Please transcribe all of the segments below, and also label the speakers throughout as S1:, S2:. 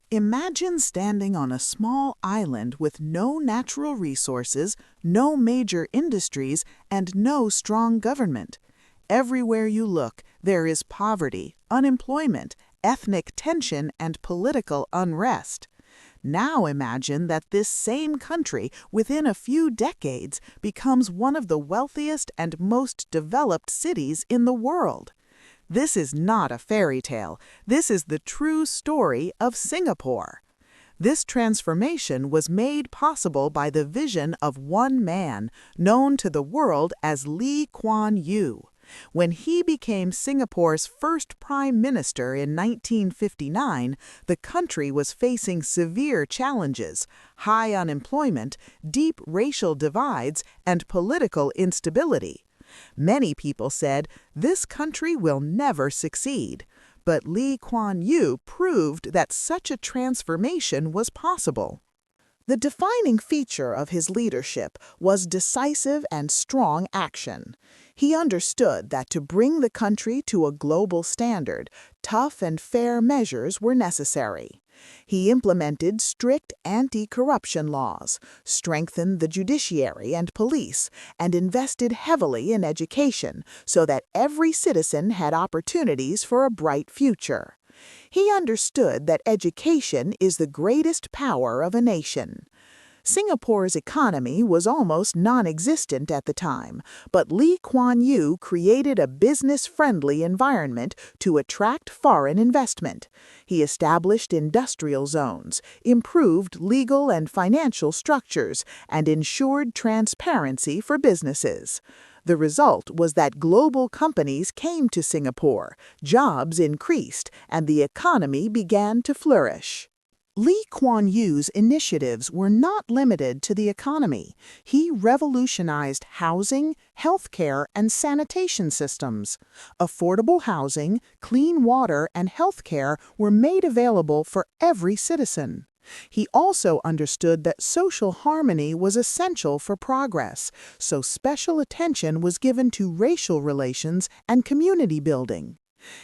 S1: Imagine standing on a small island with no natural resources, no major industries, and no strong government. Everywhere you look, there is poverty, unemployment, ethnic tension, and political unrest. Now imagine that this same country, within a few decades, becomes one of the wealthiest and most developed cities in the world. This is not a fairy tale. This is the true story of Singapore. This transformation was made possible by the vision of one man, known to the world as Kuan Yew. When he became Singapore's first prime minister in 1959, the country was facing severe challenges: high unemployment, deep racial divides, and political instability. Many people said, "This country will never succeed." But Lee Kuan Yew proved that such a transformation was possible. The defining feature of his leadership was decisive and strong action. He understood that to bring the country to a global standard, tough and fair measures were necessary. He implemented strict anti-corruption laws, strengthened the judiciary and police, and invested heavily in education so that every citizen had opportunities for a bright future. He understood that education is the greatest power of a nation. Singapore's economy was almost non-existent at the time, but Lee Kuan Yew created a business-friendly environment to attract foreign investment. He established industrial zones, improved legal and financial structures, and ensured transparency for businesses. The result was that global companies came to Singapore, jobs increased, and the economy began to flourish. Lee Kuan Yew's initiatives were not limited to the economy. He revolutionized housing, healthcare, and sanitation systems. Affordable housing, clean water, and healthcare were made available for every citizen. He also understood that social harmony was essential for progress, so special attention was given to racial relations and community building.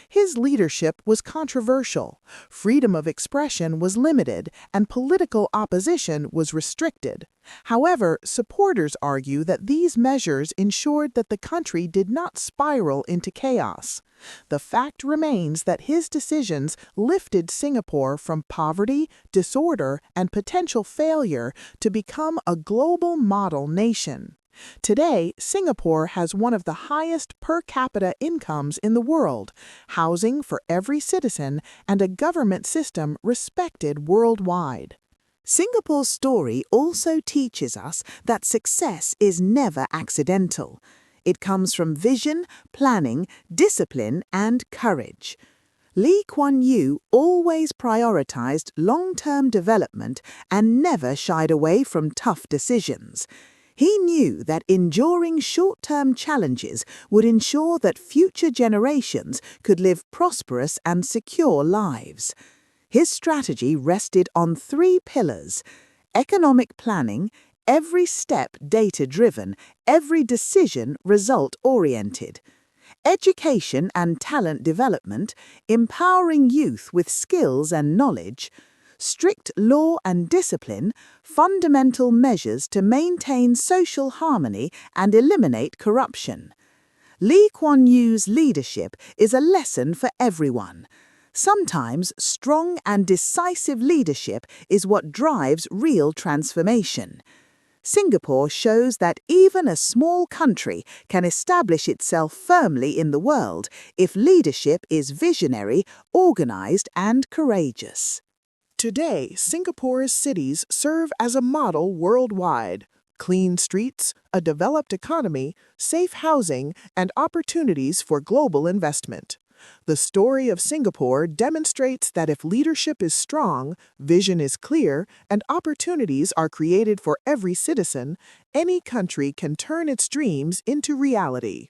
S1: His leadership was controversial, freedom of expression was limited, and political opposition was restricted. However, supporters argue that these measures ensured that the country did not spiral into chaos. The fact remains that his decisions lifted Singapore from poverty, disorder, and potential failure to become a global model nation. Today, Singapore has one of the highest per capita incomes in the world, housing for every citizen, and a government system respected worldwide. Singapore's story also teaches us that success is never accidental. It comes from vision, planning, discipline, and courage. Lee Kuan Yew always prioritized long-term development and never shied away from tough decisions. He knew that enduring short-term challenges would ensure that future generations could live prosperous and secure lives. His strategy rested on three pillars: economic planning, every step data-driven, every decision result-oriented; education and talent development, empowering youth with skills and knowledge; strict law and discipline, fundamental measures to maintain social harmony and eliminate corruption. Lee Kuan Yew's leadership is a lesson for everyone. Sometimes strong and decisive leadership is what drives real transformation. Singapore shows that even a small country can establish itself firmly in the world if leadership is visionary, organized, and courageous. Today, Singapore's cities serve as a model worldwide. Clean streets, a developed economy, safe housing, and opportunities for global investment. The story of Singapore demonstrates that if leadership is strong, vision is clear, and opportunities are created for every citizen, any country can turn its dreams into reality.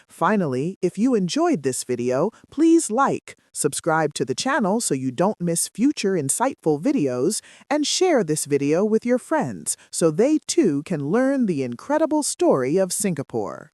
S1: Finally, if you enjoyed this video, please subscribe to the channel so you don't miss future insightful videos, and share this video with your friends so they too can learn the incredible story of Singapore.